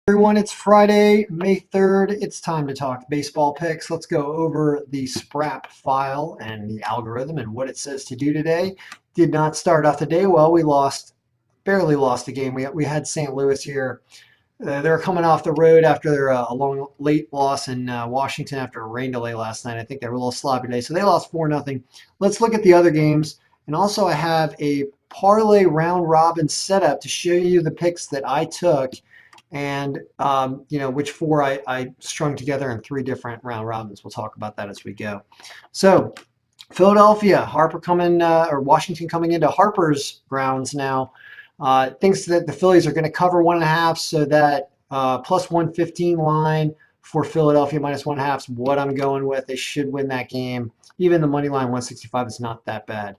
Everyone, it's Friday, May 3rd. It's time to talk baseball picks. Let's go over the Sprap file and the algorithm and what it says to do today. Did not start off the day well. We barely lost a game. We had St. Louis here. They were coming off the road after a long late loss in Washington after a rain delay last night. I think they were a little sloppy today, so they lost 4-0. Let's look at the other games. And also I have a parlay round robin setup to show you the picks that I took and which four I strung together in three different round robins. We'll talk about that as we go. So Philadelphia, Washington coming into Harper's grounds now. Thinks that the Phillies are going to cover 1.5, so that plus 115 line for Philadelphia minus 1.5 is what I'm going with. They should win that game. Even the money line 165 is not that bad.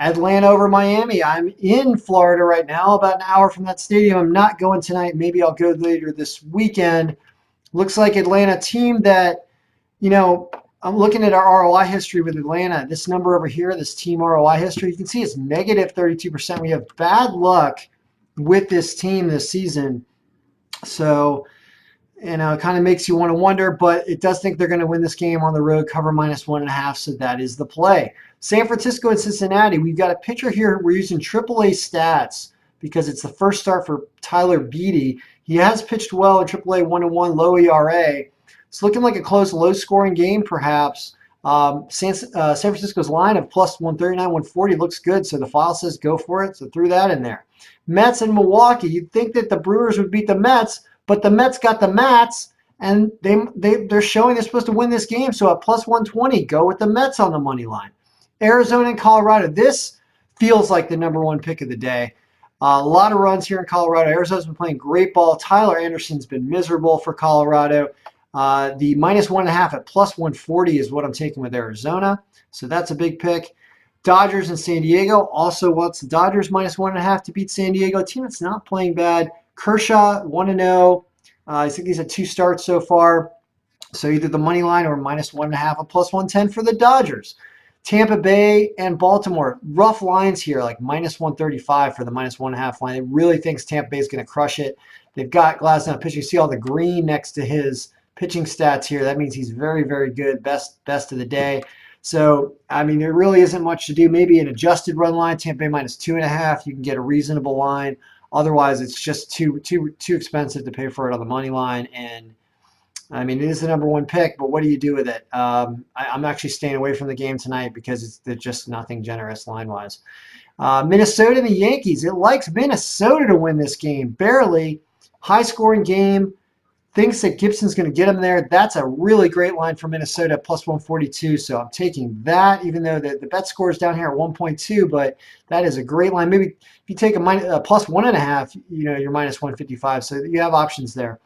Atlanta over Miami. I'm in Florida right now, about an hour from that stadium. I'm not going tonight. Maybe I'll go later this weekend. Looks like Atlanta team that, I'm looking at our ROI history with Atlanta. This number over here, this team ROI history, you can see it's negative 32%. We have bad luck with this team this season. So, it kind of makes you want to wonder, but it does think they're going to win this game on the road, cover minus 1.5, so that is the play. San Francisco and Cincinnati, we've got a pitcher here. We're using AAA stats because it's the first start for Tyler Beede. He has pitched well in AAA 1-1, low ERA. It's looking like a close, low-scoring game, perhaps. San Francisco's line of plus 139, 140 looks good, so the file says go for it, so threw that in there. Mets and Milwaukee, you'd think that the Brewers would beat the Mets, but the Mets got the Mats, and they're showing they're supposed to win this game, so at plus 120, go with the Mets on the money line. Arizona and Colorado, this feels like the number one pick of the day. A lot of runs here in Colorado. Arizona's been playing great ball. Tyler Anderson's been miserable for Colorado. The minus 1.5 at plus 140 is what I'm taking with Arizona. So that's a big pick. Dodgers and San Diego also wants the Dodgers minus 1.5 to beat San Diego. A team that's not playing bad. Kershaw, 1-0. I think he's had 2 starts so far. So either the money line or minus 1.5 or plus 110 for the Dodgers. Tampa Bay and Baltimore, rough lines here, like minus 135 for the minus 1.5 line. It really thinks Tampa Bay is going to crush it. They've got Glasnow pitching. You see all the green next to his pitching stats here. That means he's very, very good, best of the day. So, there really isn't much to do. Maybe an adjusted run line, Tampa Bay minus 2.5. You can get a reasonable line. Otherwise, it's just too expensive to pay for it on the money line. And it is the number one pick, but what do you do with it? I'm actually staying away from the game tonight because there's just nothing generous line-wise. Minnesota and the Yankees. It likes Minnesota to win this game. Barely. High-scoring game. Thinks that Gibson's going to get him there. That's a really great line for Minnesota, plus 142. So I'm taking that, even though the bet score is down here at 1.2, but that is a great line. Maybe if you take a plus 1.5, you're minus 155. So you have options there.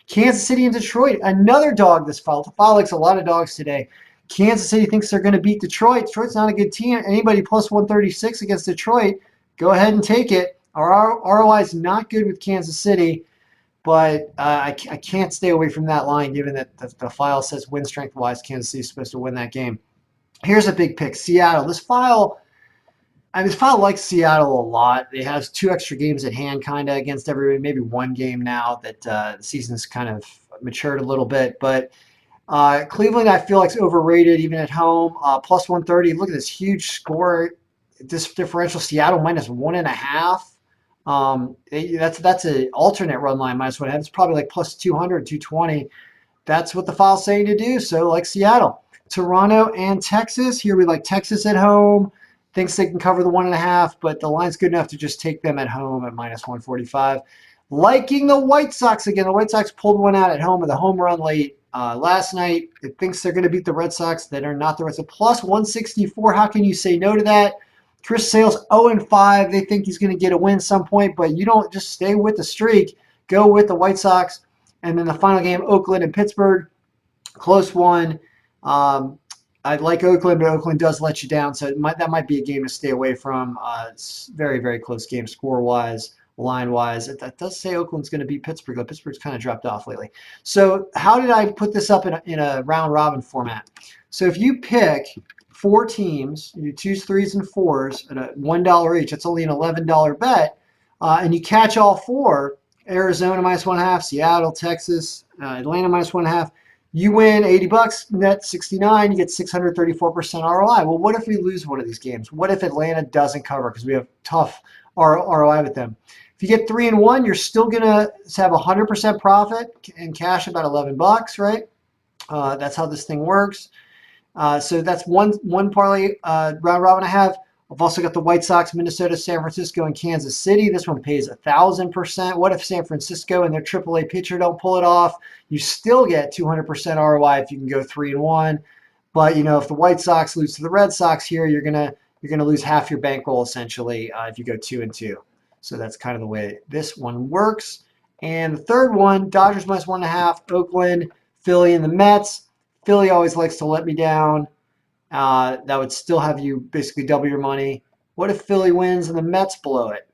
Kansas City and Detroit, another dog this file. The file likes a lot of dogs today. Kansas City thinks they're going to beat Detroit. Detroit's not a good team. Anybody plus 136 against Detroit, go ahead and take it. Our ROI is not good with Kansas City, but I can't stay away from that line given that the file says win strength-wise, Kansas City is supposed to win that game. Here's a big pick, Seattle. This file likes Seattle a lot. It has 2 extra games at hand kind of against everybody, maybe 1 game now that the season's kind of matured a little bit. But Cleveland, I feel like, is overrated even at home. Plus 130. Look at this huge score. This differential, Seattle minus 1.5. That's an alternate run line minus 1.5. It's probably like plus 200, 220. That's what the file's saying to do. So like Seattle. Toronto and Texas. Here we like Texas at home. Thinks they can cover the 1.5, but the line's good enough to just take them at home at minus 145. Liking the White Sox again. The White Sox pulled one out at home with a home run late last night. It thinks they're going to beat the Red Sox that are not the Red Sox. Plus 164. How can you say no to that? Chris Sale's 0-5. They think he's going to get a win some point, but you don't just stay with the streak. Go with the White Sox. And then the final game, Oakland and Pittsburgh. Close one. I like Oakland, but Oakland does let you down, so that might be a game to stay away from. It's very, very close game score-wise, line-wise. That does say Oakland's going to beat Pittsburgh, but Pittsburgh's kind of dropped off lately. So how did I put this up in a round-robin format? So if you pick 4 teams, you do 2s, 3s, and 4s at $1 each, that's only an $11 bet, and you catch all 4, Arizona minus 1.5, Seattle, Texas, Atlanta minus 1.5. You win $80, net 69, you get 634% ROI. Well, what if we lose one of these games? What if Atlanta doesn't cover because we have tough ROI with them? If you get 3-1, you're still gonna have 100% profit and cash about $11, right? That's how this thing works. So that's one parlay round robin I have. I've also got the White Sox, Minnesota, San Francisco, and Kansas City. This one pays 1,000%. What if San Francisco and their AAA pitcher don't pull it off? You still get 200% ROI if you can go 3-1. But if the White Sox lose to the Red Sox here, you're gonna lose half your bankroll essentially if you go 2-2. So that's kind of the way this one works. And the third one, Dodgers minus 1.5, Oakland, Philly, and the Mets. Philly always likes to let me down. That would still have you basically double your money. What if Philly wins and the Mets blow it?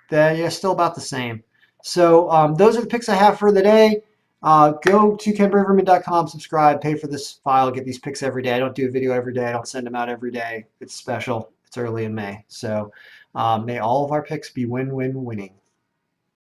You're still about the same. So those are the picks I have for the day. Go to kenbraverman.com, subscribe, pay for this file, get these picks every day. I don't do a video every day. I don't send them out every day. It's special. It's early in May. So may all of our picks be win-win-winning.